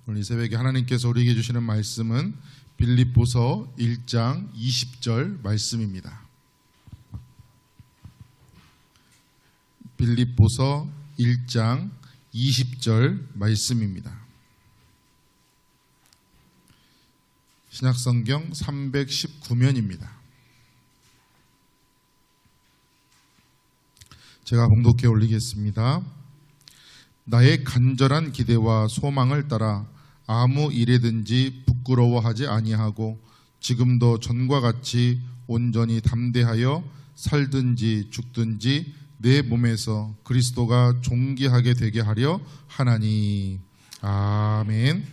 오늘 이 새벽에 하나님께서 우리에게 주시는 말씀은 빌립보서 1장 20절 말씀입니다. 빌립보서 1장 20절 말씀입니다. 신약성경 319면입니다. 제가 봉독해 올리겠습니다. 나의 간절한 기대와 소망을 따라 아무 일에든지 부끄러워하지 아니하고 지금도 전과 같이 온전히 담대하여 살든지 죽든지 내 몸에서 그리스도가 존귀하게 되게 하려 하나니. 아멘.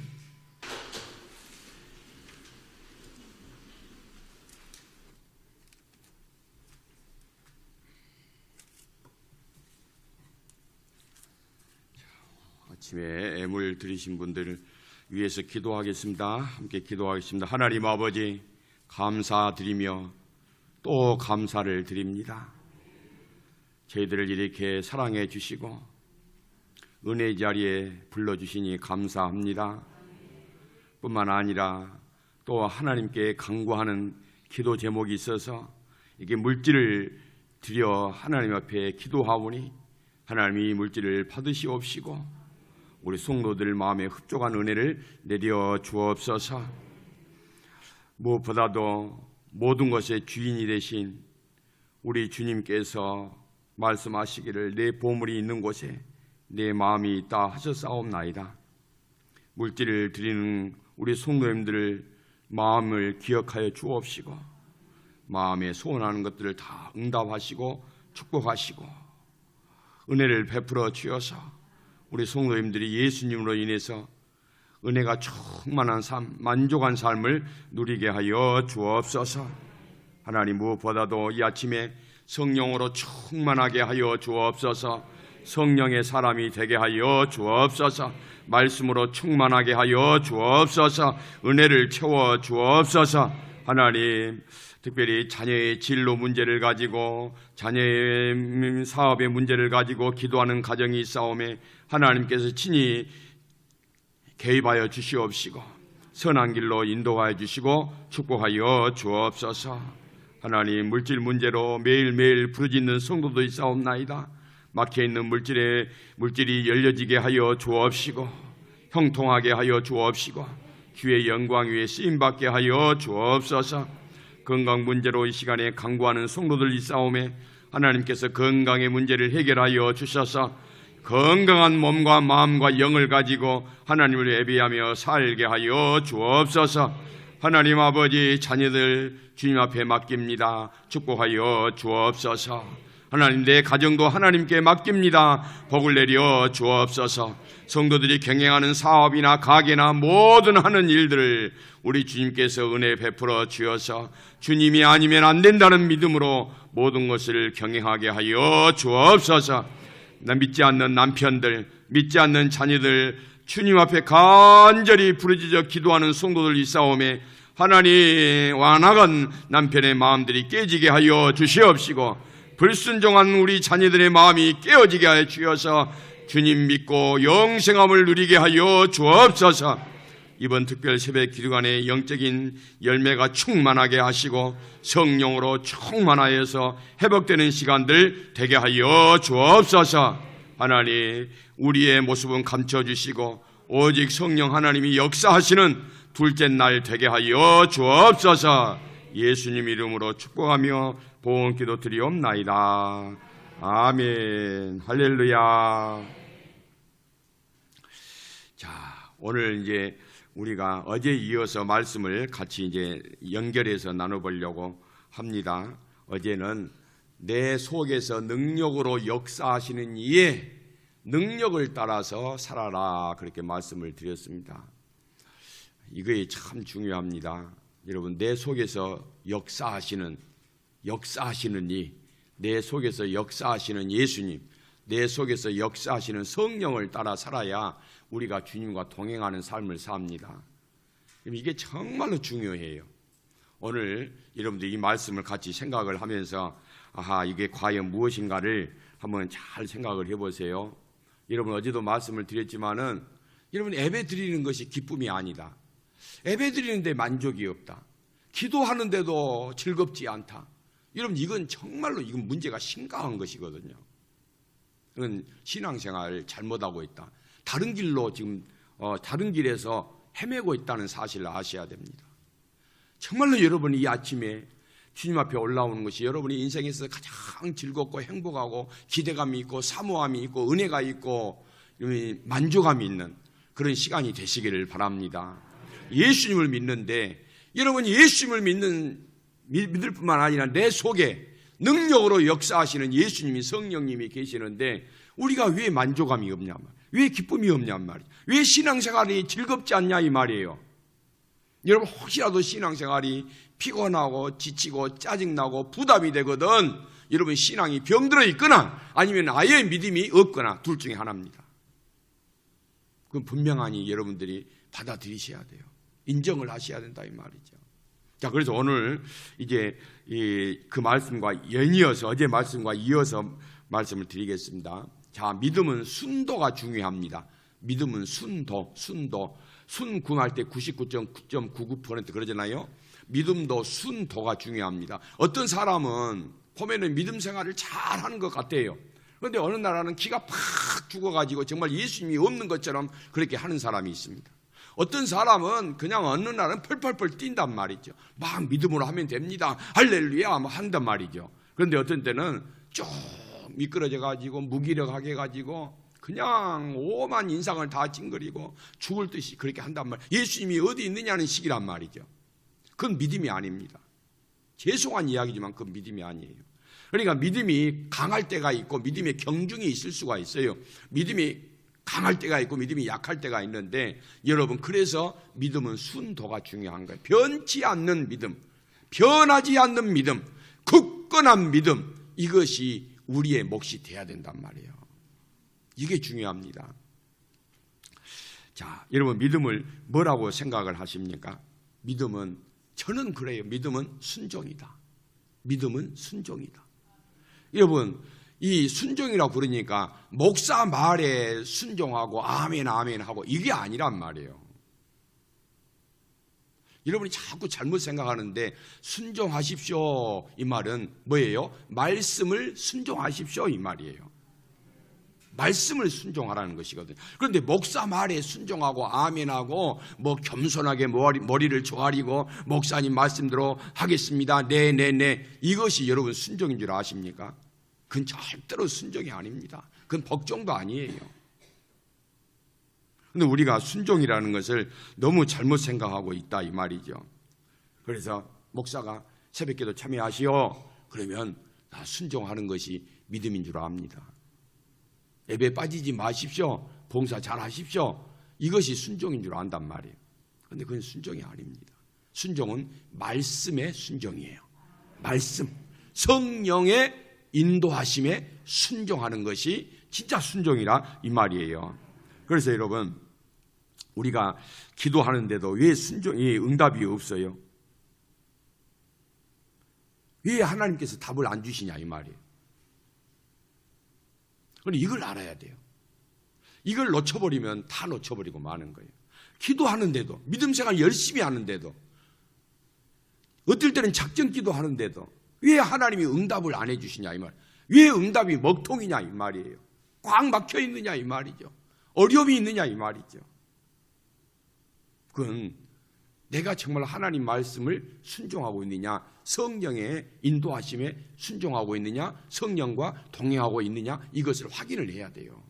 아침에 애물 드리신 분들을 위해서 기도하겠습니다. 함께 기도하겠습니다. 하나님 아버지, 감사드리며 또 감사를 드립니다. 저희들을 이렇게 사랑해 주시고 은혜 자리에 불러주시니 감사합니다. 뿐만 아니라 또 하나님께 간구하는 기도 제목이 있어서 이게 물질을 드려 하나님 앞에 기도하오니 하나님이 물질을 받으시옵시고 우리 성도들 마음에 흡족한 은혜를 내려 주옵소서. 무엇보다도 모든 것의 주인이 되신 우리 주님께서 말씀하시기를 내 보물이 있는 곳에 내 마음이 있다 하셨사옵나이다. 물질을 드리는 우리 성도님들 마음을 기억하여 주옵시고 마음에 소원하는 것들을 다 응답하시고 축복하시고 은혜를 베풀어 주셔서 우리 성도님들이 예수님으로 인해서 은혜가 충만한 삶, 만족한 삶을 누리게 하여 주옵소서. 하나님, 무엇보다도 이 아침에 성령으로 충만하게 하여 주옵소서. 성령의 사람이 되게 하여 주옵소서. 말씀으로 충만하게 하여 주옵소서. 은혜를 채워 주옵소서. 하나님, 특별히 자녀의 진로 문제를 가지고 자녀의 사업의 문제를 가지고 기도하는 가정이 있사오매 하나님께서 친히 개입하여 주시옵시고 선한 길로 인도하여 주시고 축복하여 주옵소서. 하나님, 물질 문제로 매일매일 부르짖는 성도도 있사옵나이다. 막혀있는 물질이 열려지게 하여 주옵시고 형통하게 하여 주옵시고 주의 영광 위에 쓰임받게 하여 주옵소서. 건강 문제로 이 시간에 간구하는 성도들 있사오매 하나님께서 건강의 문제를 해결하여 주셔서 건강한 몸과 마음과 영을 가지고 하나님을 예배하며 살게 하여 주옵소서. 하나님 아버지, 자녀들 주님 앞에 맡깁니다. 축복하여 주옵소서. 하나님, 내 가정도 하나님께 맡깁니다. 복을 내려 주옵소서. 성도들이 경영하는 사업이나 가게나 모든 하는 일들을 우리 주님께서 은혜 베풀어 주어서 주님이 아니면 안 된다는 믿음으로 모든 것을 경영하게 하여 주옵소서. 나 믿지 않는 남편들, 믿지 않는 자녀들 주님 앞에 간절히 부르짖어 기도하는 성도들 있사오매 하나님, 완악한 남편의 마음들이 깨지게 하여 주시옵시고 불순종한 우리 자녀들의 마음이 깨어지게 하여 주셔서 주님 믿고 영생함을 누리게 하여 주옵소서. 이번 특별 새벽 기도관의 영적인 열매가 충만하게 하시고 성령으로 충만하여서 회복되는 시간들 되게 하여 주옵소서. 하나님, 우리의 모습은 감춰주시고 오직 성령 하나님이 역사하시는 둘째 날 되게 하여 주옵소서. 예수님 이름으로 축복하며 보온 기도 드리옵나이다. 아멘. 할렐루야. 자, 오늘 이제 우리가 어제 이어서 말씀을 같이 이제 연결해서 나눠보려고 합니다. 어제는 내 속에서 능력으로 역사하시는 이의 능력을 따라서 살아라, 그렇게 말씀을 드렸습니다. 이게 참 중요합니다. 여러분, 내 속에서 역사하시는 이, 내 속에서 역사하시는 예수님, 내 속에서 역사하시는 성령을 따라 살아야 우리가 주님과 동행하는 삶을 삽니다. 이게 정말로 중요해요. 오늘 여러분들 이 말씀을 같이 생각을 하면서 이게 과연 무엇인가를 한번 잘 생각을 해보세요. 여러분, 어제도 말씀을 드렸지만은 여러분, 예배 드리는 것이 기쁨이 아니다. 예배 드리는데 만족이 없다. 기도하는데도 즐겁지 않다. 여러분, 이건 정말로 이건 문제가 심각한 것이거든요. 이건 신앙생활을 잘못하고 있다. 다른 길로 지금 다른 길에서 헤매고 있다는 사실을 아셔야 됩니다. 정말로 여러분이 이 아침에 주님 앞에 올라오는 것이 여러분이 인생에서 가장 즐겁고 행복하고 기대감이 있고 사모함이 있고 은혜가 있고 만족감이 있는 그런 시간이 되시기를 바랍니다. 예수님을 믿는데 여러분이 예수님을 믿을 뿐만 아니라 내 속에 능력으로 역사하시는 예수님이 성령님이 계시는데 우리가 왜 만족감이 없냐 말이에요. 왜 기쁨이 없냐 말이에요. 왜 신앙생활이 즐겁지 않냐 이 말이에요. 여러분, 혹시라도 신앙생활이 피곤하고 지치고 짜증나고 부담이 되거든 여러분 신앙이 병들어 있거나 아니면 아예 믿음이 없거나 둘 중에 하나입니다. 그건 분명하니 여러분들이 받아들이셔야 돼요. 인정을 하셔야 된다 이 말이죠. 자, 그래서 오늘 이제 그 말씀과 연이어서 어제 말씀과 이어서 말씀을 드리겠습니다. 자, 믿음은 순도가 중요합니다. 믿음은 순도. 순 구할 때 99.99% 그러잖아요. 믿음도 순도가 중요합니다. 어떤 사람은 보면은 믿음 생활을 잘 하는 것 같아요. 그런데 어느 나라는 기가 팍 죽어가지고 정말 예수님이 없는 것처럼 그렇게 하는 사람이 있습니다. 어떤 사람은 그냥 어느 날은 펄펄펄 뛴단 말이죠. 막 믿음으로 하면 됩니다. 할렐루야 한단 말이죠. 그런데 어떤 때는 쭉 미끄러져가지고 무기력하게 해가지고 그냥 오만 인상을 다 찡그리고 죽을 듯이 그렇게 한단 말이에요. 예수님이 어디 있느냐는 식이란 말이죠. 그건 믿음이 아닙니다. 죄송한 이야기지만 그건 믿음이 아니에요. 그러니까 믿음이 강할 때가 있고 믿음의 경중이 있을 수가 있어요. 믿음이 강할 때가 있고 믿음이 약할 때가 있는데 여러분, 그래서 믿음은 순도가 중요한 거예요. 변치 않는 믿음, 변하지 않는 믿음, 굳건한 믿음, 이것이 우리의 몫이 돼야 된단 말이에요. 이게 중요합니다. 자, 여러분, 믿음을 뭐라고 생각을 하십니까? 믿음은, 저는 그래요. 믿음은 순종이다. 믿음은 순종이다. 여러분, 이 순종이라고 그러니까 목사 말에 순종하고 아멘 아멘 하고 이게 아니란 말이에요. 여러분이 자꾸 잘못 생각하는데 순종하십시오 이 말은 뭐예요? 말씀을 순종하십시오 이 말이에요. 말씀을 순종하라는 것이거든요. 그런데 목사 말에 순종하고 아멘하고 뭐 겸손하게 머리를 조아리고 목사님 말씀대로 하겠습니다. 네네네. 이것이 여러분 순종인 줄 아십니까? 그건 절대로 순종이 아닙니다. 그건 복종도 아니에요. 그런데 우리가 순종이라는 것을 너무 잘못 생각하고 있다 이 말이죠. 그래서 목사가 새벽기도 참여하시오. 그러면 다 순종하는 것이 믿음인 줄 압니다. 예배 빠지지 마십시오. 봉사 잘 하십시오. 이것이 순종인 줄 안단 말이에요. 그런데 그건 순종이 아닙니다. 순종은 말씀의 순종이에요. 말씀, 성령의 인도하심에 순종하는 것이 진짜 순종이라 이 말이에요. 그래서 여러분, 우리가 기도하는데도 왜 순종이 응답이 없어요? 왜 하나님께서 답을 안 주시냐 이 말이에요. 그런데 이걸 알아야 돼요. 이걸 놓쳐버리면 다 놓쳐버리고 마는 거예요. 기도하는데도, 믿음 생활 열심히 하는데도, 어떨 때는 작전 기도하는데도 왜 하나님이 응답을 안 해주시냐 이 말. 왜 응답이 먹통이냐 이 말이에요. 꽉 막혀 있느냐 이 말이죠. 어려움이 있느냐 이 말이죠. 그건 내가 정말 하나님 말씀을 순종하고 있느냐, 성령의 인도하심에 순종하고 있느냐, 성령과 동행하고 있느냐, 이것을 확인을 해야 돼요.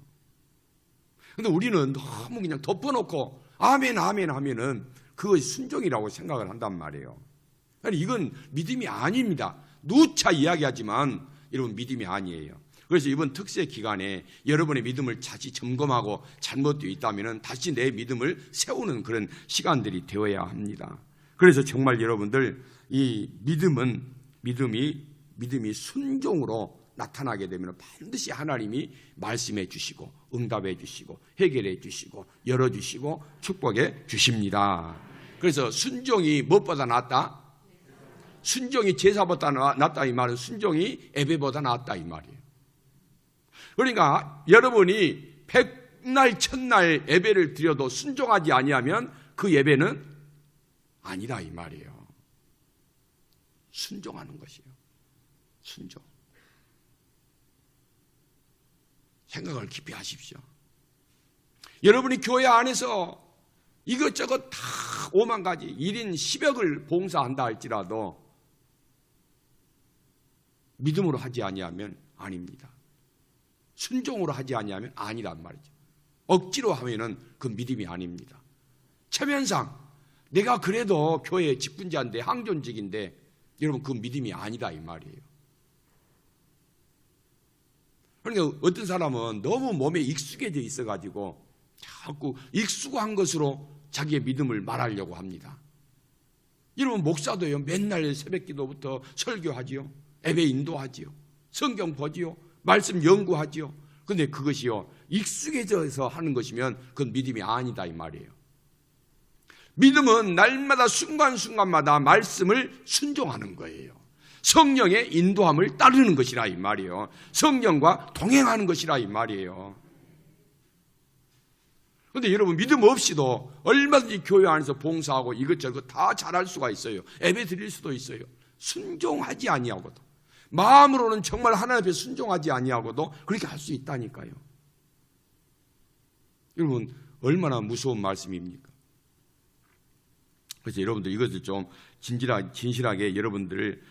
그런데 우리는 너무 그냥 덮어놓고 아멘 아멘 하면은 그것이 순종이라고 생각을 한단 말이에요. 그러니까 이건 믿음이 아닙니다. 누차 이야기하지만 여러분 믿음이 아니에요. 그래서 이번 특세 기간에 여러분의 믿음을 다시 점검하고 잘못되어 있다면 다시 내 믿음을 세우는 그런 시간들이 되어야 합니다. 그래서 정말 여러분들 이 믿음이 순종으로 나타나게 되면 반드시 하나님이 말씀해 주시고 응답해 주시고 해결해 주시고 열어주시고 축복해 주십니다. 그래서 순종이 무엇보다 낫다? 순종이 제사보다 낫다 이 말은 순종이 예배보다 낫다 이 말이에요. 그러니까 여러분이 백날 천날 예배를 드려도 순종하지 아니하면 그 예배는 아니다 이 말이에요. 순종하는 것이에요. 순종. 생각을 깊이 하십시오. 여러분이 교회 안에서 이것저것 다 5만 가지 1인 10역을 봉사한다 할지라도 믿음으로 하지 아니하면 아닙니다. 순종으로 하지 아니하면 아니란 말이죠. 억지로 하면은 그 믿음이 아닙니다. 체면상 내가 그래도 교회 직분자인데 항존직인데 여러분 그 믿음이 아니다 이 말이에요. 그러니까 어떤 사람은 너무 몸에 익숙해져 있어가지고 자꾸 익숙한 것으로 자기의 믿음을 말하려고 합니다. 여러분 목사도요 맨날 새벽기도부터 설교하지요, 예배 인도하지요, 성경 보지요, 말씀 연구하지요. 그런데 그것이요 익숙해져서 하는 것이면 그건 믿음이 아니다 이 말이에요. 믿음은 날마다 순간순간마다 말씀을 순종하는 거예요. 성령의 인도함을 따르는 것이라 이 말이에요. 성령과 동행하는 것이라 이 말이에요. 그런데 여러분 믿음 없이도 얼마든지 교회 안에서 봉사하고 이것저것 다 잘할 수가 있어요. 예배 드릴 수도 있어요. 순종하지 아니하고도, 마음으로는 정말 하나님 앞에 순종하지 아니하고도 그렇게 할 수 있다니까요. 여러분 얼마나 무서운 말씀입니까? 그래서 여러분들 이것을 좀 진실하게 여러분들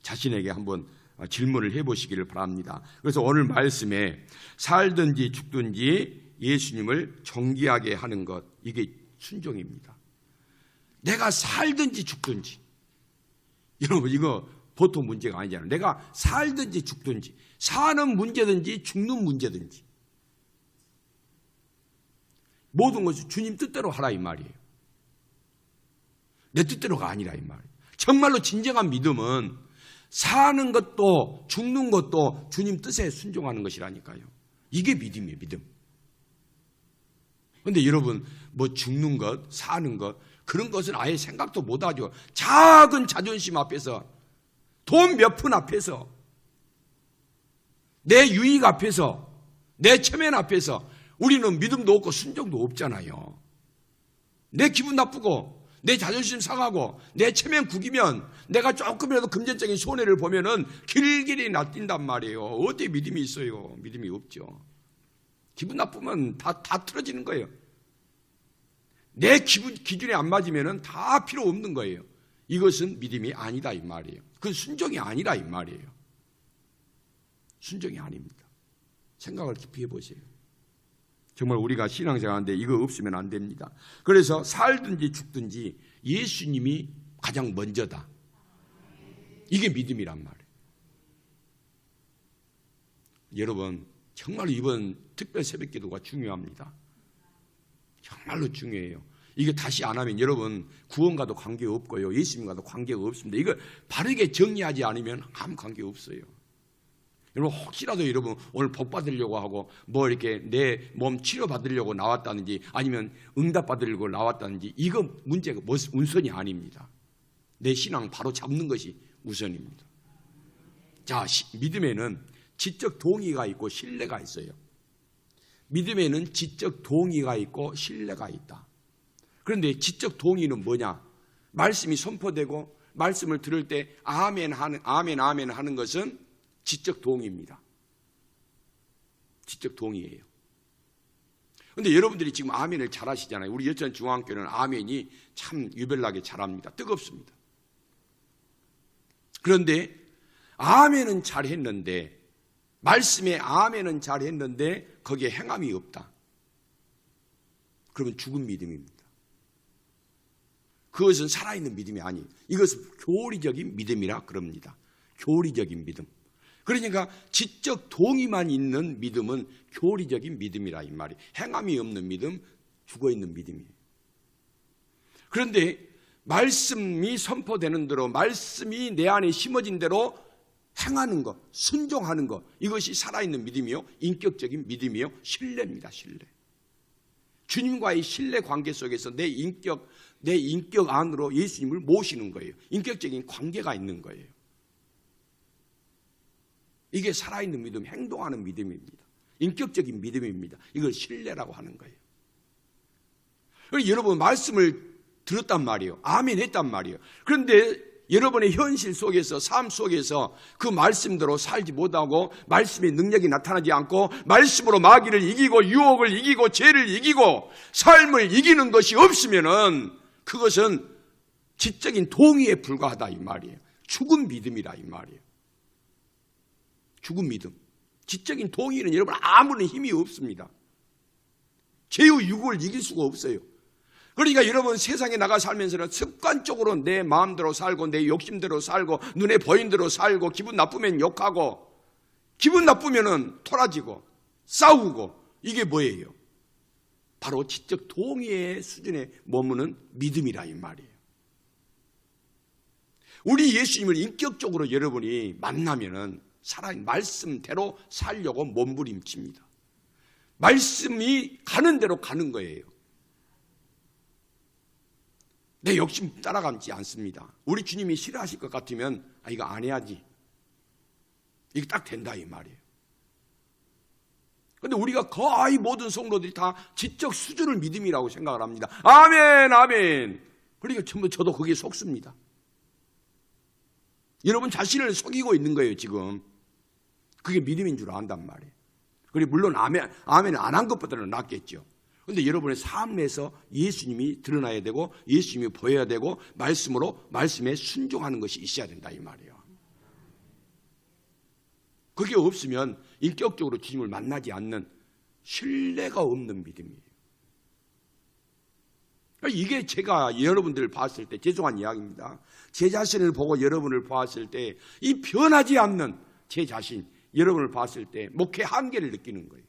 자신에게 한번 질문을 해보시기를 바랍니다. 그래서 오늘 말씀에 살든지 죽든지 예수님을 존귀하게 하는 것, 이게 순종입니다. 내가 살든지 죽든지, 여러분 이거 보통 문제가 아니잖아요. 내가 살든지 죽든지, 사는 문제든지 죽는 문제든지 모든 것이 주님 뜻대로 하라 이 말이에요. 내 뜻대로가 아니라 이 말이에요. 정말로 진정한 믿음은 사는 것도 죽는 것도 주님 뜻에 순종하는 것이라니까요. 이게 믿음이에요, 믿음. 그런데 여러분 뭐 죽는 것, 사는 것 그런 것은 아예 생각도 못하죠. 작은 자존심 앞에서, 돈 몇 푼 앞에서, 내 유익 앞에서, 내 체면 앞에서 우리는 믿음도 없고 순종도 없잖아요. 내 기분 나쁘고 내 자존심 상하고 내 체면 구기면 내가 조금이라도 금전적인 손해를 보면은 길길이 낯뛴단 말이에요. 어떻게 믿음이 있어요? 믿음이 없죠. 기분 나쁘면 다 틀어지는 거예요. 내 기준에 안 맞으면은 다 필요 없는 거예요. 이것은 믿음이 아니다 이 말이에요. 그건 순종이 아니라 이 말이에요. 순종이 아닙니다. 생각을 깊이 해보세요. 정말 우리가 신앙생활하는데 이거 없으면 안 됩니다. 그래서 살든지 죽든지 예수님이 가장 먼저다. 이게 믿음이란 말이에요. 여러분 정말로 이번 특별 새벽기도가 중요합니다. 정말로 중요해요. 이거 다시 안 하면 여러분 구원과도 관계없고요, 예수님과도 관계가 없습니다. 이거 바르게 정리하지 않으면 아무 관계 없어요. 여러분 혹시라도 여러분 오늘 복 받으려고 하고 뭐 이렇게 내 몸 치료 받으려고 나왔다든지 아니면 응답 받으려고 나왔다든지 이거 문제가 우선이 아닙니다. 내 신앙 바로 잡는 것이 우선입니다. 자, 믿음에는 지적 동의가 있고 신뢰가 있어요. 믿음에는 지적 동의가 있고 신뢰가 있다. 그런데 지적 동의는 뭐냐? 말씀이 선포되고 말씀을 들을 때 아멘 하는 것은 지적 동의입니다. 지적 동의예요. 그런데 여러분들이 지금 아멘을 잘하시잖아요. 우리 여천 중앙교회는 아멘이 참 유별나게 잘합니다. 뜨겁습니다. 그런데 아멘은 잘했는데, 말씀에 아멘은 잘했는데 거기에 행함이 없다. 그러면 죽은 믿음입니다. 그것은 살아있는 믿음이 아니에요. 이것은 교리적인 믿음이라 그럽니다. 교리적인 믿음. 그러니까 지적 동의만 있는 믿음은 교리적인 믿음이라 이 말이에요. 행함이 없는 믿음, 죽어있는 믿음이에요. 그런데 말씀이 선포되는 대로, 말씀이 내 안에 심어진 대로 행하는 것, 순종하는 것, 이것이 살아있는 믿음이요, 인격적인 믿음이요, 신뢰입니다. 신뢰. 주님과의 신뢰 관계 속에서 내 인격 안으로 예수님을 모시는 거예요. 인격적인 관계가 있는 거예요. 이게 살아있는 믿음, 행동하는 믿음입니다. 인격적인 믿음입니다. 이걸 신뢰라고 하는 거예요. 그래서 여러분 말씀을 들었단 말이에요. 아멘 했단 말이에요. 그런데 여러분의 현실 속에서, 삶 속에서 그 말씀대로 살지 못하고 말씀의 능력이 나타나지 않고 말씀으로 마귀를 이기고 유혹을 이기고 죄를 이기고 삶을 이기는 것이 없으면은 그것은 지적인 동의에 불과하다 이 말이에요. 죽은 믿음이라 이 말이에요. 죽은 믿음. 지적인 동의는 여러분 아무런 힘이 없습니다. 죄의 유혹을 이길 수가 없어요. 그러니까 여러분 세상에 나가 살면서는 습관적으로 내 마음대로 살고 내 욕심대로 살고 눈에 보이는 대로 살고 기분 나쁘면 욕하고 기분 나쁘면은 토라지고 싸우고 이게 뭐예요? 바로 지적 동의의 수준에 머무는 믿음이라 이 말이에요. 우리 예수님을 인격적으로 여러분이 만나면은 살아있는 말씀대로 살려고 몸부림칩니다. 말씀이 가는 대로 가는 거예요. 내 욕심 따라가지 않습니다. 우리 주님이 싫어하실 것 같으면 이거 안 해야지. 이게 딱 된다 이 말이에요. 그런데 우리가 거의 모든 성도들이 다 지적 수준을 믿음이라고 생각을 합니다. 아멘 아멘. 그러니까 전부 저도 거기에 속습니다. 여러분 자신을 속이고 있는 거예요 지금. 그게 믿음인 줄 안단 말이에요. 그리고 물론 아멘 안 한 것보다는 낫겠죠. 그런데 여러분의 삶에서 예수님이 드러나야 되고 예수님이 보여야 되고 말씀에 순종하는 것이 있어야 된다 이 말이에요. 그게 없으면 인격적으로 주님을 만나지 않는 신뢰가 없는 믿음이에요. 이게 제가 여러분들을 봤을 때 죄송한 이야기입니다. 제 자신을 보고 여러분을 봤을 때 이 변하지 않는 제 자신 여러분을 봤을 때 목회 한계를 느끼는 거예요.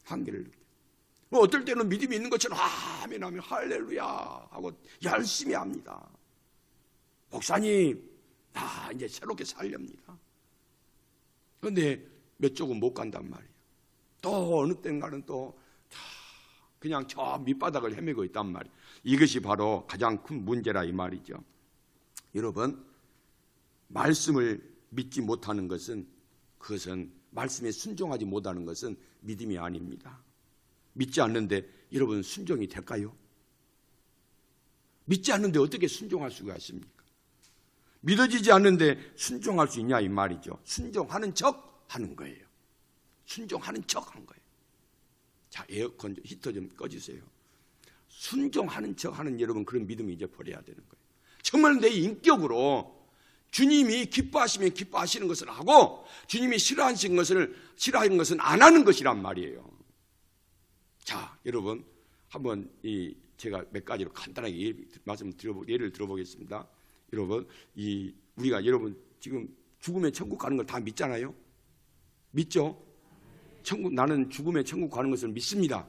한계를 느껴요. 어떨 때는 믿음이 있는 것처럼 아멘 하면 할렐루야 하고 열심히 합니다. 목사님 이제 새롭게 살렵니다. 그런데 몇 쪽은 못 간단 말이에요. 또 어느 때인가는 또 그냥 저 밑바닥을 헤매고 있단 말이에요. 이것이 바로 가장 큰 문제라 이 말이죠. 여러분 말씀을 믿지 못하는 것은 그것은 말씀에 순종하지 못하는 것은 믿음이 아닙니다. 믿지 않는데 여러분 순종이 될까요? 믿지 않는데 어떻게 순종할 수가 있습니까? 믿어지지 않는데 순종할 수 있냐 이 말이죠. 순종하는 척 하는 거예요. 순종하는 척 하는 거예요. 자, 에어컨 히터 좀 꺼주세요. 순종하는 척 하는 여러분 그런 믿음이 이제 버려야 되는 거예요. 정말 내 인격으로 주님이 기뻐하시면 기뻐하시는 것을 하고 주님이 싫어하시는 것은 안 하는 것이란 말이에요. 자, 여러분 한번 제가 몇 가지로 간단하게 예를 들어보겠습니다. 여러분 우리가 여러분 지금 죽으면 천국 가는 걸 다 믿잖아요. 믿죠? 나는 죽으면 천국 가는 것을 믿습니다.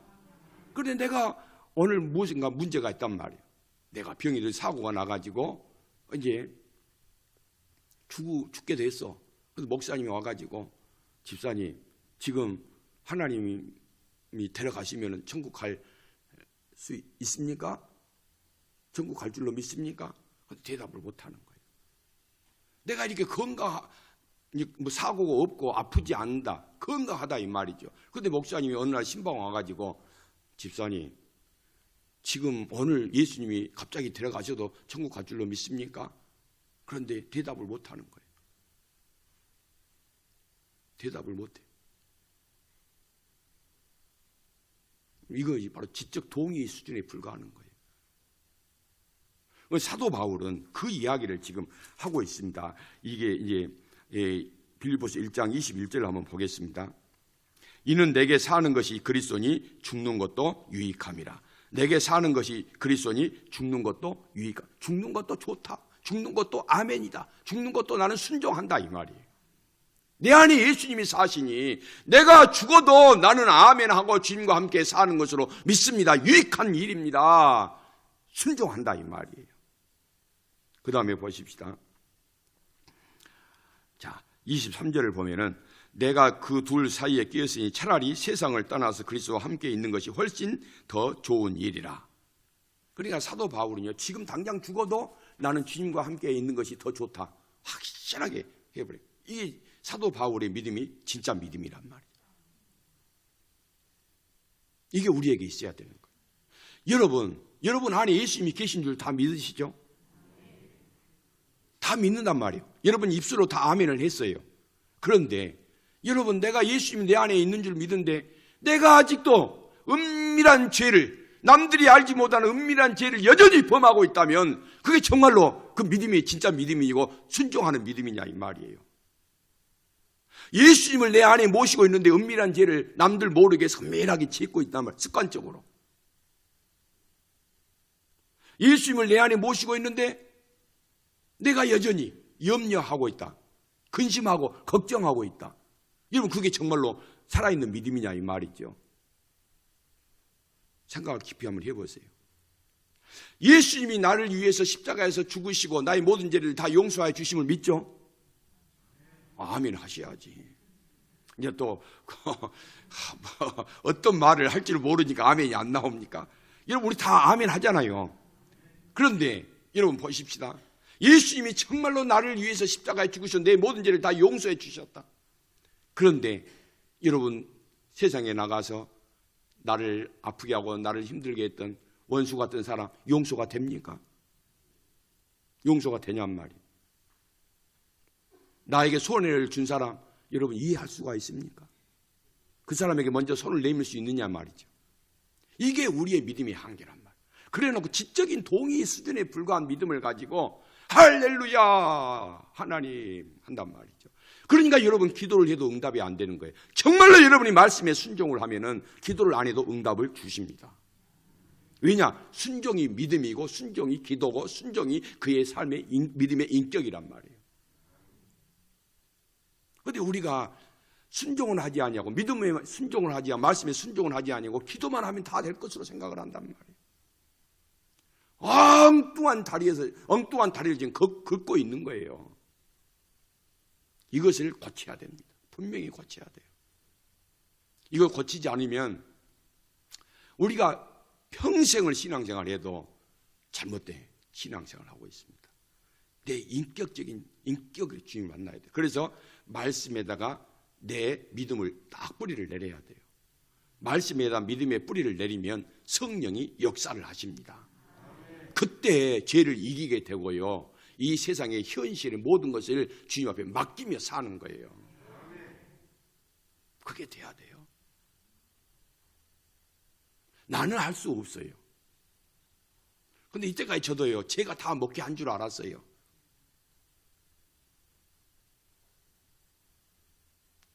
그런데 내가 오늘 무엇인가 문제가 있단 말이에요. 내가 병이 들 사고가 나가지고 이제 죽게 됐어. 그래서 목사님이 와가지고 집사님 지금 하나님이 데려가시면 천국 갈 수 있습니까? 천국 갈 줄로 믿습니까? 대답을 못하는 거예요. 내가 이렇게 사고가 없고 아프지 않는다. 건강하다 이 말이죠. 그런데 목사님이 어느 날 신방 와가지고 집사님 지금 오늘 예수님이 갑자기 데려가셔도 천국 갈 줄로 믿습니까? 그런데 대답을 못하는 거예요. 대답을 못해. 이것이 바로 지적 동의 수준에 불과하는 거예요. 사도 바울은 그 이야기를 지금 하고 있습니다. 이게 이제 빌립보서 1장 21절을 한번 보겠습니다. 이는 내게 사는 것이 그리스도니 죽는 것도 유익함이라. 내게 사는 것이 그리스도니 죽는 것도 유익함. 죽는 것도 좋다. 죽는 것도 아멘이다. 죽는 것도 나는 순종한다 이 말이에요. 내 안에 예수님이 사시니 내가 죽어도 나는 아멘하고 주님과 함께 사는 것으로 믿습니다. 유익한 일입니다. 순종한다 이 말이에요. 그 다음에 보십시다. 자, 23절을 보면은 내가 그 둘 사이에 끼었으니 차라리 세상을 떠나서 그리스도와 함께 있는 것이 훨씬 더 좋은 일이라. 그러니까 사도 바울은요, 지금 당장 죽어도 나는 주님과 함께 있는 것이 더 좋다. 확실하게 해버려요. 이게 사도 바울의 믿음이 진짜 믿음이란 말이에요. 이게 우리에게 있어야 되는 거예요. 여러분 안에 예수님이 계신 줄 다 믿으시죠? 다 믿는단 말이에요. 여러분 입술로 다 아멘을 했어요. 그런데 여러분, 내가 예수님이 내 안에 있는 줄 믿는데 내가 아직도 은밀한 죄를, 남들이 알지 못하는 은밀한 죄를 여전히 범하고 있다면 그게 정말로 그 믿음이 진짜 믿음이고 순종하는 믿음이냐 이 말이에요. 예수님을 내 안에 모시고 있는데 은밀한 죄를 남들 모르게 선명하게 짓고 있단 말이에요. 습관적으로. 예수님을 내 안에 모시고 있는데 내가 여전히 염려하고 있다. 근심하고 걱정하고 있다. 여러분, 그게 정말로 살아있는 믿음이냐 이 말이죠. 생각을 깊이 한번 해보세요. 예수님이 나를 위해서 십자가에서 죽으시고 나의 모든 죄를 다 용서해 주심을 믿죠? 아멘 하셔야지. 이제 또 어떤 말을 할지를 모르니까 아멘이 안 나옵니까? 여러분, 우리 다 아멘 하잖아요. 그런데 여러분 보십시다. 예수님이 정말로 나를 위해서 십자가에 죽으셔서 내 모든 죄를 다 용서해 주셨다. 그런데 여러분, 세상에 나가서 나를 아프게 하고 나를 힘들게 했던 원수 같은 사람 용서가 됩니까? 용서가 되냔 말이에요. 나에게 손해를 준 사람 여러분 이해할 수가 있습니까? 그 사람에게 먼저 손을 내밀 수 있느냐 말이죠. 이게 우리의 믿음의 한계란 말이에요. 그래놓고 지적인 동의 수준에 불과한 믿음을 가지고 할렐루야 하나님 한단 말이죠. 그러니까 여러분 기도를 해도 응답이 안 되는 거예요. 정말로 여러분이 말씀에 순종을 하면은 기도를 안 해도 응답을 주십니다. 왜냐? 순종이 믿음이고 순종이 기도고 순종이 그의 삶의 믿음의 인격이란 말이에요. 그런데 우리가 순종은 하지 아니하고 믿음에 순종을 하지 않고 말씀에 순종을 하지 아니하고 기도만 하면 다 될 것으로 생각을 한단 말이에요. 엉뚱한 다리를 지금 걷고 있는 거예요. 이것을 고쳐야 됩니다. 분명히 고쳐야 돼요. 이걸 고치지 않으면 우리가 평생을 신앙생활을 해도 잘못된 신앙생활을 하고 있습니다. 내 인격의 주님을 만나야 돼요. 그래서 말씀에다가 내 믿음을 딱 뿌리를 내려야 돼요. 말씀에다 믿음의 뿌리를 내리면 성령이 역사를 하십니다. 그때 죄를 이기게 되고요. 이 세상의 현실의 모든 것을 주님 앞에 맡기며 사는 거예요. 그게 돼야 돼요. 나는 할 수 없어요. 근데 이때까지 저도요, 제가 다 먹게 한 줄 알았어요.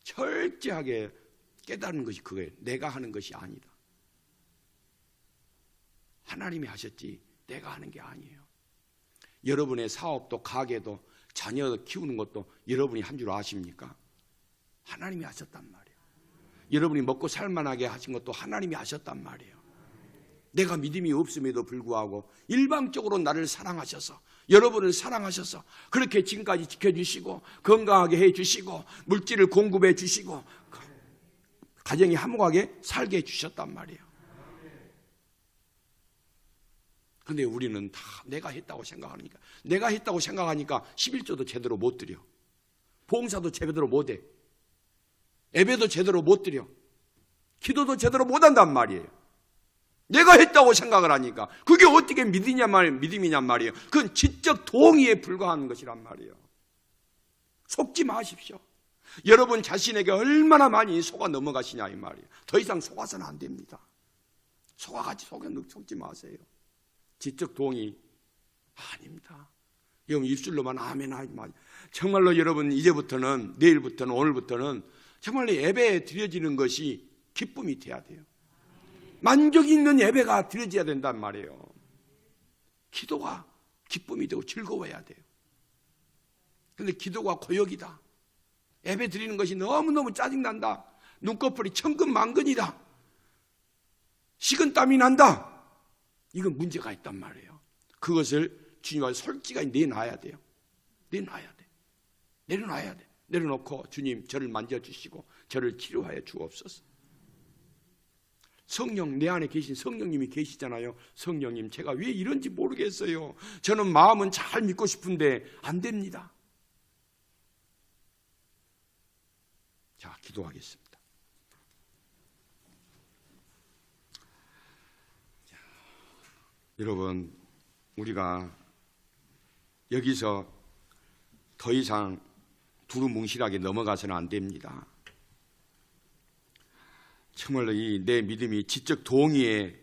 철저하게 깨달은 것이 그거예요. 내가 하는 것이 아니다. 하나님이 하셨지 내가 하는 게 아니에요. 여러분의 사업도 가게도 자녀 키우는 것도 여러분이 한 줄 아십니까? 하나님이 하셨단 말이에요. 여러분이 먹고 살만하게 하신 것도 하나님이 하셨단 말이에요. 내가 믿음이 없음에도 불구하고 일방적으로 나를 사랑하셔서 여러분을 사랑하셔서 그렇게 지금까지 지켜주시고 건강하게 해주시고 물질을 공급해 주시고 가정이 화목하게 살게 해주셨단 말이에요. 근데 우리는 다 내가 했다고 생각하니까 11조도 제대로 못 드려. 봉사도 제대로 못 해. 예배도 제대로 못 드려. 기도도 제대로 못 한단 말이에요. 내가 했다고 생각을 하니까 그게 어떻게 믿음이냔 말이에요. 그건 지적 동의에 불과한 것이란 말이에요. 속지 마십시오. 여러분 자신에게 얼마나 많이 속아 넘어가시냐 이 말이에요. 더 이상 속아서는 안 됩니다. 속지 마세요. 지적 동의 아닙니다. 여러분 입술로만 아멘 하지 마세요. 정말로 여러분 이제부터는 내일부터는 오늘부터는 정말로 예배에 드려지는 것이 기쁨이 돼야 돼요. 만족 있는 예배가 드려져야 된단 말이에요. 기도가 기쁨이 되고 즐거워야 돼요. 그런데 기도가 고역이다. 예배 드리는 것이 너무너무 짜증난다. 눈꺼풀이 천근만근이다. 식은땀이 난다. 이건 문제가 있단 말이에요. 그것을 주님 앞에 솔직하게 내놔야 돼요. 내려놔야 돼. 내려놓고 주님 저를 만져주시고 저를 치료하여 주옵소서. 성령, 내 안에 계신 성령님이 계시잖아요. 성령님, 제가 왜 이런지 모르겠어요. 저는 마음은 잘 믿고 싶은데 안 됩니다. 자, 기도하겠습니다. 자, 여러분, 우리가 여기서 더 이상 두루뭉실하게 넘어가서는 안 됩니다. 정말로 이 내 믿음이 지적 동의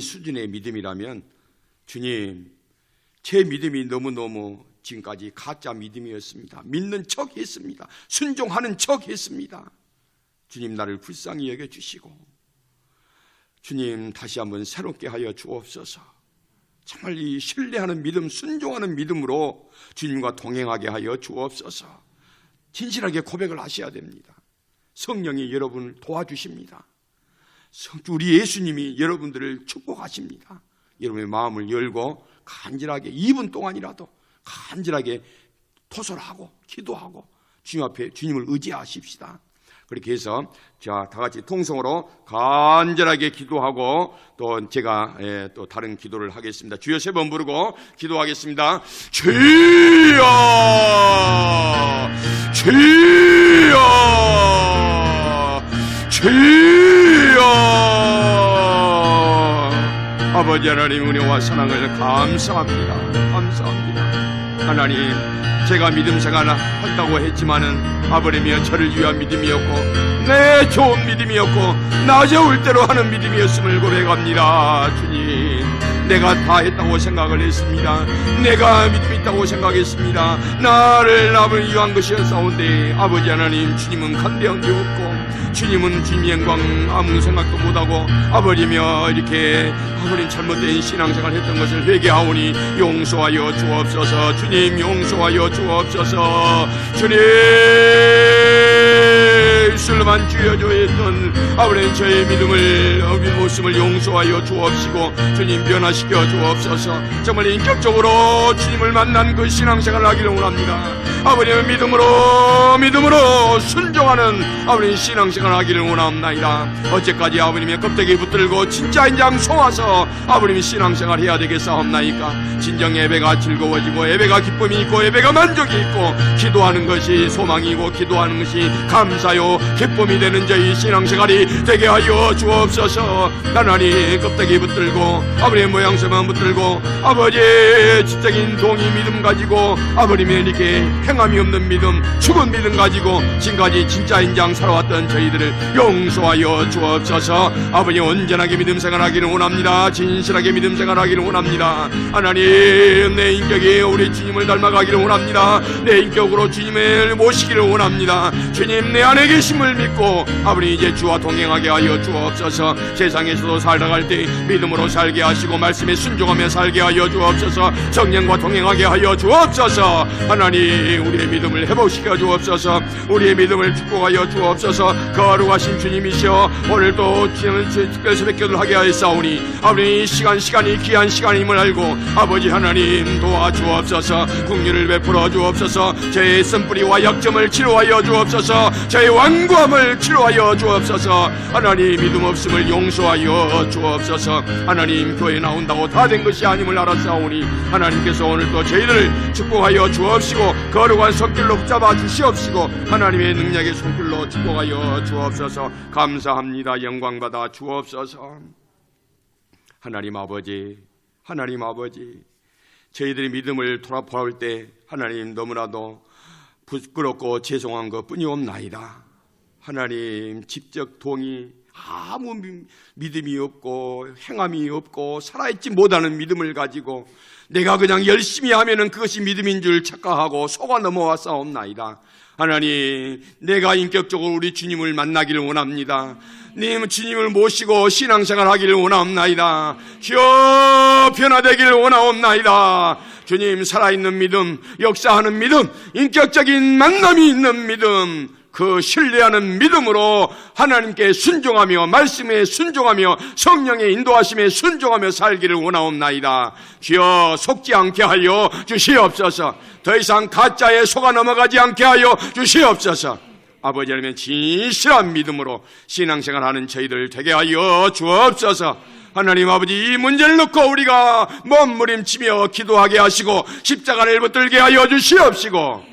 수준의 믿음이라면, 주님, 제 믿음이 너무너무 지금까지 가짜 믿음이었습니다. 믿는 척 했습니다. 순종하는 척 했습니다. 주님, 나를 불쌍히 여겨주시고, 주님, 다시 한번 새롭게 하여 주옵소서. 정말 이 신뢰하는 믿음, 순종하는 믿음으로 주님과 동행하게 하여 주옵소서. 진실하게 고백을 하셔야 됩니다. 성령이 여러분을 도와주십니다. 우리 예수님이 여러분들을 축복하십니다. 여러분의 마음을 열고 간절하게 2분 동안이라도 간절하게 토설하고 기도하고 주님 앞에 주님을 의지하십시다. 그렇게 해서 자, 다 같이 통성으로 간절하게 기도하고 또 제가 또 다른 기도를 하겠습니다. 주여 3번 부르고 기도하겠습니다. 주여, 주여, 주여. 아버지 하나님, 은혜와 사랑을 감사합니다. 감사합니다. 하나님, 제가 믿음 생활을 한다고 했지만은 아버님이여 저를 위한 믿음이었고 내 좋은 믿음이었고 나 좋을 대로 하는 믿음이었음을 고백합니다. 주님, 내가 다 했다고 생각을 했습니다. 내가 믿음 있다고 생각했습니다. 나를 위한 것이었사온데 아버지 하나님, 주님은 간대한 게 없고 주님은 주님의 영광 아무 생각도 못하고 아버지며 이렇게 아버님 잘못된 신앙생활 했던 것을 회개하오니 용서하여 주옵소서. 주님, 용서하여 주옵소서. 주님, 술만 주여줘 했던 아버님 저의 믿음을 모습을 용서하여 주옵시고 주님 변화시켜 주옵소서. 정말 인격적으로 주님을 만난 그 신앙생활을 하기를 원합니다. 아버님의 믿음으로 순종하는 아버님 신앙생활을 하기를 원합니다. 어제까지 아버님의 껍데기 붙들고 진짜 인장 속아서 아버님이 신앙생활 해야 되겠사옵나이까. 진정 예배가 즐거워지고 예배가 기쁨이 있고 예배가 만족이 있고 기도하는 것이 소망이고 기도하는 것이 감사요 기쁨이 되는 저희 신앙생활이 되게 하여 주옵소서. 하나님, 껍데기 붙들고 아버님의 모양새만 붙들고 아버지의 지적인 동의 믿음 가지고 아버님의 이렇게 행함이 없는 믿음, 죽은 믿음 가지고 지금까지 진짜 인장 살아왔던 저희들을 용서하여 주옵소서. 아버지, 온전하게 믿음 생활하기를 원합니다. 진실하게 믿음 생활하기를 원합니다. 하나님, 내 인격이 우리 주님을 닮아가기를 원합니다. 내 인격으로 주님을 모시기를 원합니다. 주님, 내 안에 계심을 믿고 아버지 이제 주와 동행하게 하여 주옵소서. 세상에서도 살아갈 때 믿음으로 살게 하시고 말씀에 순종하며 살게 하여 주옵소서. 성령과 동행하게 하여 주옵소서. 하나님, 우리의 믿음을 회복시켜 주옵소서. 우리의 믿음을 축복하여 주옵소서. 거룩하신 주님이시여, 오늘도 특별 새벽기도를 하게 하였사오니 아버지 시간이 귀한 시간임을 알고 아버지 하나님 도와주옵소서. 긍휼을 베풀어 주옵소서. 저의 쓴뿌리와 약점을 치료하여 주옵소서. 저의 완고함을 치료하여 주옵소서. 하나님, 믿음 없음을 용서하여 주옵소서. 하나님, 교회 나온다고 다 된 것이 아님을 알았사오니 하나님께서 오늘도 저희들을 축복하여 주옵시고 거룩한 손길로 붙잡아 주시옵시고 하나님의 능력의 손길로 축복하여 주옵소서. 감사합니다. 영광받아 주옵소서. 하나님 아버지, 저희들의 믿음을 돌아볼 때 하나님 너무나도 부끄럽고 죄송한 것 뿐이옵나이다. 하나님, 직접 동의 아무 믿음이 없고 행함이 없고 살아있지 못하는 믿음을 가지고 내가 그냥 열심히 하면은 그것이 믿음인 줄 착각하고 속아 넘어왔사옵나이다. 하나님, 내가 인격적으로 우리 주님을 만나기를 원합니다. 주님을 모시고 신앙생활 하기를 원하옵나이다. 주여, 변화되기를 원하옵나이다. 주님, 살아있는 믿음, 역사하는 믿음, 인격적인 만남이 있는 믿음, 그 신뢰하는 믿음으로 하나님께 순종하며 말씀에 순종하며 성령의 인도하심에 순종하며 살기를 원하옵나이다. 주여, 속지 않게 하여 주시옵소서. 더 이상 가짜에 속아 넘어가지 않게 하여 주시옵소서. 아버지 하나님의 진실한 믿음으로 신앙생활하는 저희들 되게 하여 주옵소서. 하나님 아버지, 이 문제를 놓고 우리가 몸부림치며 기도하게 하시고 십자가를 붙들게 하여 주시옵시고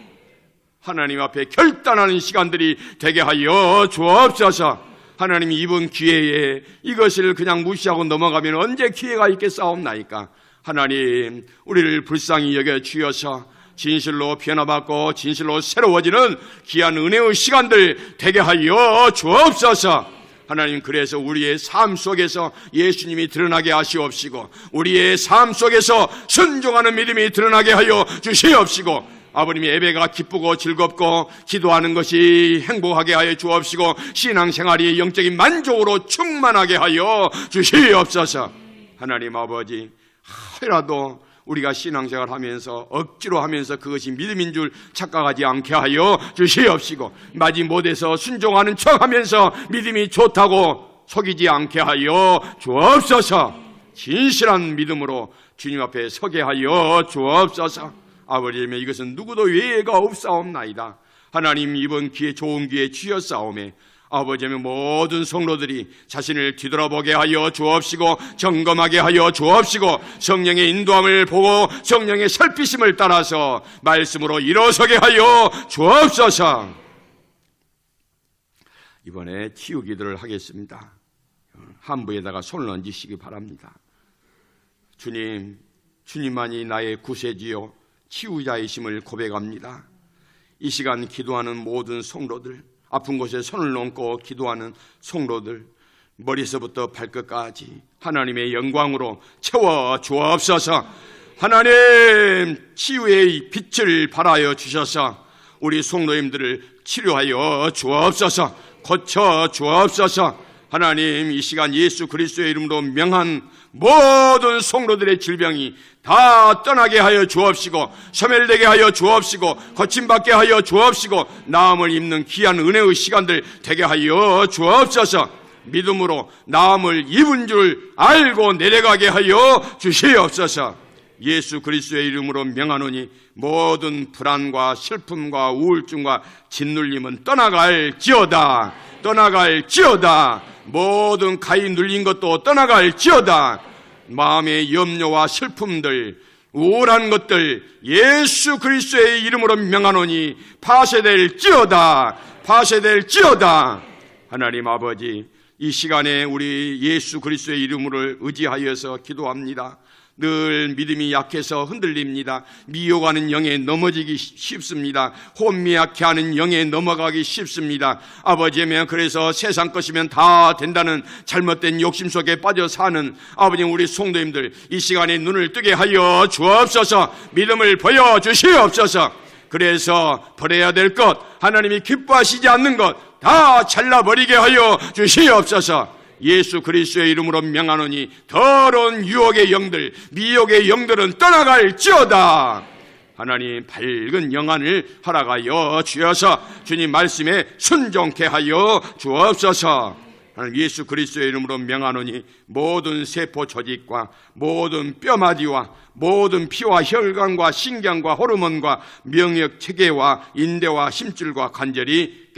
하나님 앞에 결단하는 시간들이 되게 하여 주옵소서. 하나님이 이번 기회에 이것을 그냥 무시하고 넘어가면 언제 기회가 있겠사옵나이까. 하나님, 우리를 불쌍히 여겨 주셔서 진실로 변화받고 진실로 새로워지는 귀한 은혜의 시간들 되게 하여 주옵소서. 하나님, 그래서 우리의 삶 속에서 예수님이 드러나게 하시옵시고 우리의 삶 속에서 순종하는 믿음이 드러나게 하여 주시옵시고 아버님의 예배가 기쁘고 즐겁고 기도하는 것이 행복하게 하여 주옵시고 신앙생활이 영적인 만족으로 충만하게 하여 주시옵소서. 하나님 아버지, 하여라도 우리가 신앙생활 하면서 억지로 하면서 그것이 믿음인 줄 착각하지 않게 하여 주시옵시고 마지못해서 순종하는 척하면서 믿음이 좋다고 속이지 않게 하여 주옵소서. 진실한 믿음으로 주님 앞에 서게 하여 주옵소서. 아버지면 이것은 누구도 외예가 없사옵나이다. 하나님, 이번 기회 좋은 기회 주셨사오매 아버지면 모든 성도들이 자신을 뒤돌아보게 하여 주옵시고 점검하게 하여 주옵시고 성령의 인도함을 보고 성령의 살피심을 따라서 말씀으로 일어서게 하여 주옵소서. 이번에 치유 기도를 하겠습니다. 한부에다가 손을 얹으시기 바랍니다. 주님만이 나의 구세주요 치유자이심을 고백합니다. 이 시간 기도하는 모든 성도들, 아픈 곳에 손을 얹고 기도하는 성도들, 머리에서부터 발끝까지 하나님의 영광으로 채워 주옵소서. 하나님, 치유의 빛을 발하여 주셔서 우리 성도님들을 치료하여 주옵소서. 고쳐 주옵소서. 하나님, 이 시간 예수 그리스도의 이름으로 명한 모든 성도들의 질병이 다 떠나게 하여 주옵시고 소멸되게 하여 주옵시고 고침받게 하여 주옵시고 나음을 입는 귀한 은혜의 시간들 되게 하여 주옵소서. 믿음으로 나음을 입은 줄 알고 내려가게 하여 주시옵소서. 예수 그리스도의 이름으로 명하노니 모든 불안과 슬픔과 우울증과 짓눌림은 떠나갈지어다. 떠나갈지어다. 모든 가히 눌린 것도 떠나갈지어다. 마음의 염려와 슬픔들, 우울한 것들 예수 그리스도의 이름으로 명하노니 파쇄될지어다. 파쇄될지어다. 하나님 아버지, 이 시간에 우리 예수 그리스도의 이름을 의지하여서 기도합니다. 늘 믿음이 약해서 흔들립니다. 미혹하는 영에 넘어지기 쉽습니다. 혼미하게 하는 영에 넘어가기 쉽습니다. 아버지면 그래서 세상 것이면 다 된다는 잘못된 욕심 속에 빠져 사는 아버지 우리 성도님들 이 시간에 눈을 뜨게 하여 주옵소서. 믿음을 보여주시옵소서. 그래서 버려야 될 것, 하나님이 기뻐하시지 않는 것 다 잘라버리게 하여 주시옵소서. 예수 그리스도의 이름으로 명하노니 더러운 유혹의 영들, 미혹의 영들은 떠나갈지어다. 하나님, 밝은 영안을 허락하여 주셔서 주님 말씀에 순종케 하여 주옵소서. 하나님, 예수 그리스도의 이름으로 명하노니 모든 세포 조직과 모든 뼈마디와 모든 피와 혈관과 신경과 호르몬과 명역 체계와 인대와 심줄과 관절이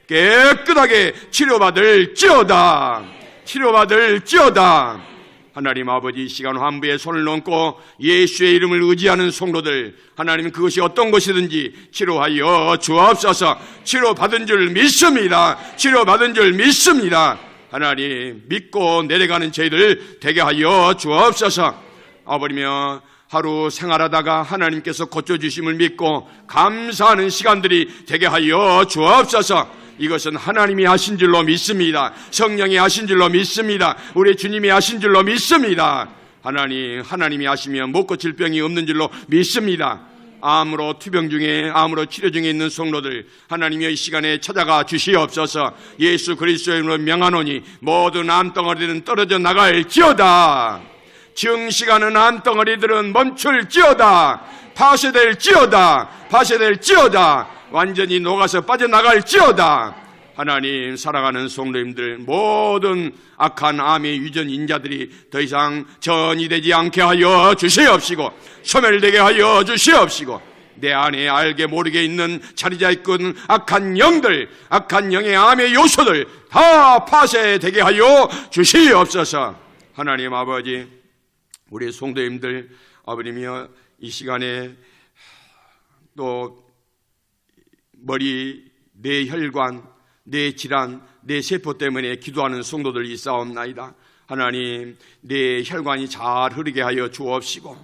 깨끗하게 치료받을지어다. 치료받을지어다. 하나님 아버지, 이 시간 환부에 손을 얹고 예수의 이름을 의지하는 성도들, 하나님 그것이 어떤 것이든지 치료하여 주옵소서. 치료받은 줄 믿습니다. 치료받은 줄 믿습니다. 하나님, 믿고 내려가는 저희들 되게 하여 주옵소서. 아버지며 하루 생활하다가 하나님께서 고쳐주심을 믿고 감사하는 시간들이 되게 하여 주옵소서. 이것은 하나님이 하신 줄로 믿습니다. 성령이 하신 줄로 믿습니다. 우리 주님이 하신 줄로 믿습니다. 하나님이 하시면 못 고칠 병이 없는 줄로 믿습니다. 암으로 투병 중에, 암으로 치료 중에 있는 성도들, 하나님이 이 시간에 찾아가 주시옵소서. 예수 그리스도의 이름으로 명하노니 모든 암덩어리들은 떨어져 나갈지어다. 증시가는 암덩어리들은 멈출지어다. 파쇄될지어다. 파쇄될지어다. 완전히 녹아서 빠져나갈지어다. 하나님, 살아가는 성도님들 모든 악한 암의 유전 인자들이 더 이상 전이되지 않게 하여 주시옵시고 소멸되게 하여 주시옵시고 내 안에 알게 모르게 있는 자리 잡은 악한 영들, 악한 영의 암의 요소들 다 파쇄되게 하여 주시옵소서. 하나님 아버지, 우리 성도님들 아버님이여 이 시간에 또 머리, 내 혈관, 내 질환, 내 세포 때문에 기도하는 성도들 있사옵나이다. 하나님, 내 혈관이 잘 흐르게 하여 주옵시고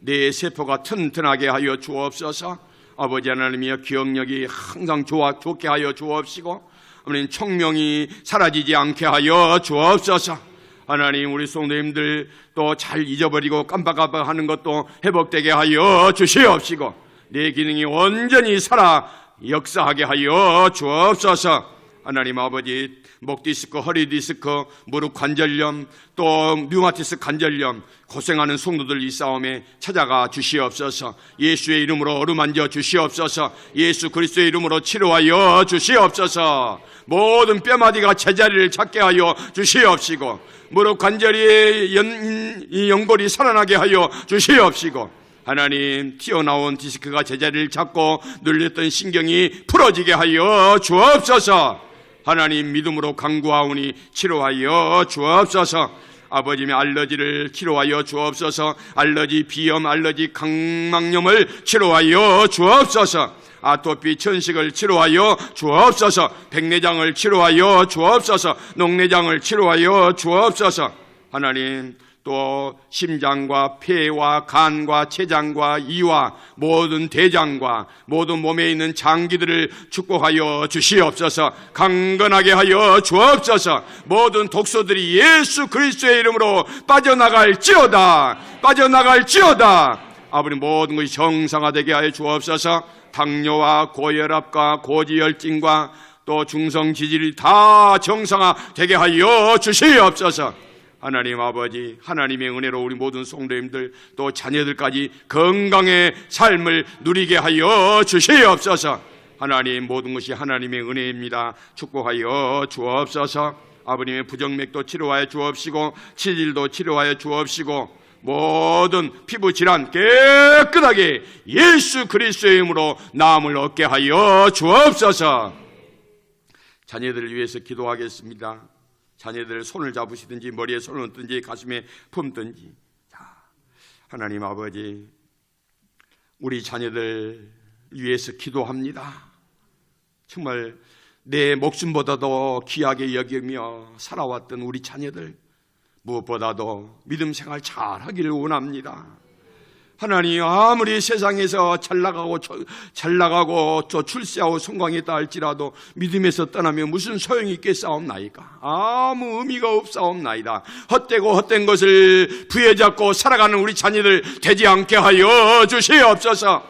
내 세포가 튼튼하게 하여 주옵소서. 아버지 하나님이여, 기억력이 항상 좋게 하여 주옵시고 하나님, 총명이 사라지지 않게 하여 주옵소서. 하나님, 우리 성도님들 또 잘 잊어버리고 깜빡깜빡하는 것도 회복되게 하여 주시옵시고 내 기능이 온전히 살아 역사하게 하여 주옵소서. 하나님 아버지, 목 디스크, 허리 디스크, 무릎 관절염, 또 류마티스 관절염 고생하는 성도들 있사오매 찾아가 주시옵소서. 예수의 이름으로 어루만져 주시옵소서. 예수 그리스도의 이름으로 치료하여 주시옵소서. 모든 뼈마디가 제자리를 찾게 하여 주시옵시고 무릎 관절이 연골이 살아나게 하여 주시옵시고 하나님, 튀어나온 디스크가 제자리를 잡고 눌렸던 신경이 풀어지게 하여 주옵소서. 하나님, 믿음으로 간구하오니 치료하여 주옵소서. 아버지의 알러지를 치료하여 주옵소서. 알러지, 비염, 알러지, 각막염을 치료하여 주옵소서. 아토피, 천식을 치료하여 주옵소서. 백내장을 치료하여 주옵소서. 녹내장을 치료하여 주옵소서. 하나님, 또 심장과 폐와 간과 췌장과 이와 모든 대장과 모든 몸에 있는 장기들을 축복하여 주시옵소서. 강건하게 하여 주옵소서. 모든 독소들이 예수 그리스도의 이름으로 빠져나갈지어다. 아버지, 모든 것이 정상화되게 하여 주옵소서. 당뇨와 고혈압과 고지혈증과 또 중성지질이 다 정상화되게 하여 주시옵소서. 하나님 아버지, 하나님의 은혜로 우리 모든 성도님들 또 자녀들까지 건강의 삶을 누리게 하여 주시옵소서. 하나님, 모든 것이 하나님의 은혜입니다. 축복하여 주옵소서. 아버님의 부정맥도 치료하여 주옵시고 치질도 치료하여 주옵시고 모든 피부 질환 깨끗하게 예수 그리스도의 이름으로 나음을 얻게 하여 주옵소서. 자녀들을 위해서 기도하겠습니다. 자녀들 손을 잡으시든지 머리에 손을 얹든지 가슴에 품든지. 하나님 아버지, 우리 자녀들 위해서 기도합니다. 정말 내 목숨보다도 귀하게 여기며 살아왔던 우리 자녀들, 무엇보다도 믿음 생활 잘하기를 원합니다. 하나님, 아무리 세상에서 잘나가고 저 출세하고 성공했다 할지라도 믿음에서 떠나면 무슨 소용이 있겠사옵나이까? 아무 의미가 없사옵나이다. 헛되고 헛된 것을 부여잡고 살아가는 우리 자녀들 되지 않게 하여 주시옵소서.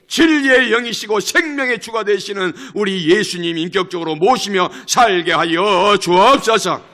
진리의 영이시고 생명의 주가 되시는 우리 예수님 인격적으로 모시며 살게 하여 주옵소서.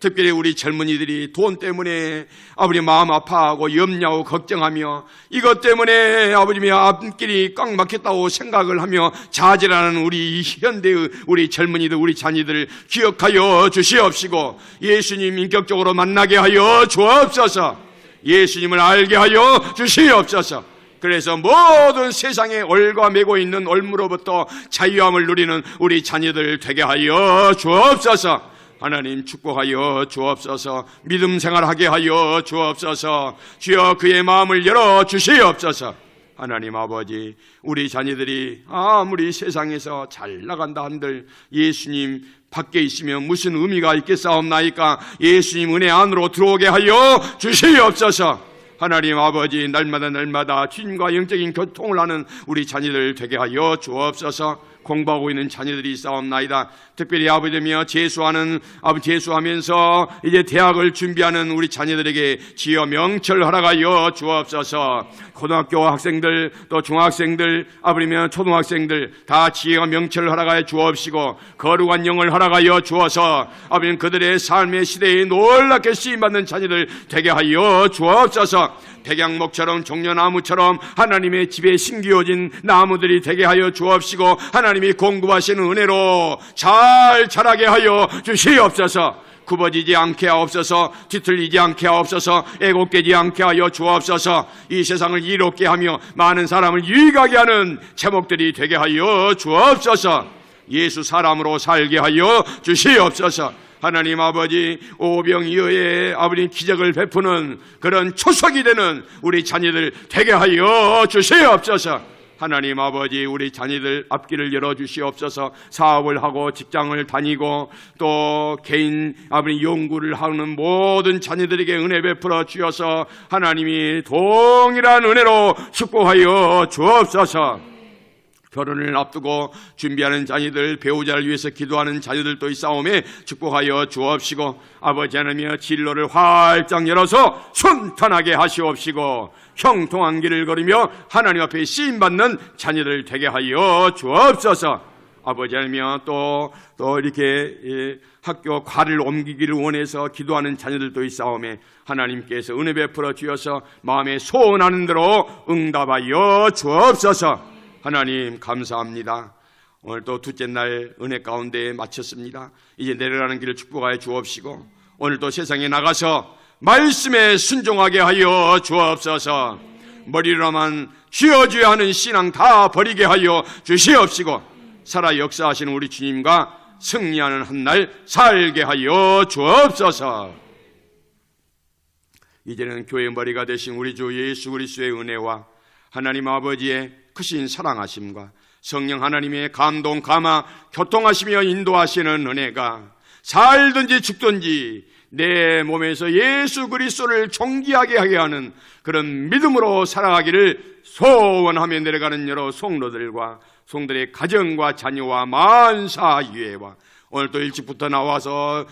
특별히 우리 젊은이들이 돈 때문에 아버지 마음 아파하고 염려하고 걱정하며 이것 때문에 아버지의 앞길이 꽉 막혔다고 생각을 하며 좌절하는 우리 현대의 우리 젊은이들, 우리 자녀들 기억하여 주시옵시고 예수님 인격적으로 만나게 하여 주옵소서. 예수님을 알게 하여 주시옵소서. 그래서 모든 세상에 얼과 매고 있는 얼무로부터 자유함을 누리는 우리 자녀들 되게 하여 주옵소서. 하나님, 축복하여 주옵소서. 믿음 생활하게 하여 주옵소서. 주여, 그의 마음을 열어 주시옵소서. 하나님 아버지, 우리 자녀들이 아무리 세상에서 잘 나간다 한들 예수님 밖에 있으면 무슨 의미가 있겠사옵나이까? 예수님 은혜 안으로 들어오게 하여 주시옵소서. 하나님 아버지, 날마다 주님과 영적인 교통을 하는 우리 자녀들 되게 하여 주옵소서. 공부하고 있는 자녀들이 있사옵나이다. 특별히 아버지며 재수하면서 이제 대학을 준비하는 우리 자녀들에게 지어 명철 허락하여 주옵소서. 고등학교 학생들 또 중학생들 아버지며 초등학생들 다 지혜와 명철 허락하여 주옵시고 거룩한 영을 허락하여 주어서 아버지 그들의 삶의 시대에 놀랍게 쓰임받는 자녀들 되게 하여 주옵소서. 백양목처럼 종려나무처럼 하나님의 집에 심기어진 나무들이 되게 하여 주옵시고 하나님이 공급하시는 은혜로 잘 자라게 하여 주시옵소서. 굽어지지 않게 하옵소서. 뒤틀리지 않게 하옵소서. 애곡되지 않게 하여 주옵소서. 이 세상을 이롭게 하며 많은 사람을 유익하게 하는 제목들이 되게 하여 주옵소서. 예수 사람으로 살게 하여 주시옵소서. 하나님 아버지, 오병이어의 아버지 기적을 베푸는 그런 초석이 되는 우리 자녀들 되게 하여 주시옵소서. 하나님 아버지, 우리 자녀들 앞길을 열어주시옵소서. 사업을 하고 직장을 다니고 또 개인 아버지 연구를 하는 모든 자녀들에게 은혜 베풀어 주셔서 하나님이 동일한 은혜로 축복하여 주옵소서. 결혼을 앞두고 준비하는 자녀들, 배우자를 위해서 기도하는 자녀들도 있사오매 축복하여 주옵시고, 아버지 하나님이여 진로를 활짝 열어서 순탄하게 하시옵시고, 형통한 길을 걸으며 하나님 앞에 쓰임받는 자녀들 되게 하여 주옵소서. 아버지 하나님이여 또 이렇게 학교 과를 옮기기를 원해서 기도하는 자녀들도 있사오매 하나님께서 은혜 베풀어 주셔서 마음에 소원하는 대로 응답하여 주옵소서. 하나님 감사합니다. 오늘 또 둘째 날 은혜 가운데 마쳤습니다. 이제 내려가는 길을 축복하여 주옵시고, 오늘 또 세상에 나가서 말씀에 순종하게 하여 주옵소서. 머리로만 쥐어줘야 하는 신앙 다 버리게 하여 주시옵시고, 살아 역사하시는 우리 주님과 승리하는 한 날 살게 하여 주옵소서. 이제는 교회의 머리가 되신 우리 주 예수 그리스도의 은혜와 하나님 아버지의 크신 사랑하심과 성령 하나님의 감동, 감화, 교통하시며 인도하시는 은혜가 살든지 죽든지 내 몸에서 예수 그리스도를 존귀하게 하게 하는 그런 믿음으로 살아가기를 소원하며 내려가는 여러 성도들과 성도들의 가정과 자녀와 만사 유해와 오늘 또 일찍부터 나와서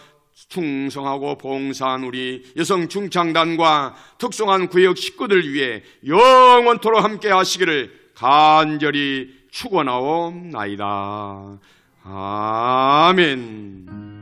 충성하고 봉사한 우리 여성 중창단과 특성한 구역 식구들 위해 영원토록 함께 하시기를 간절히 축원하옵나이다. 아멘.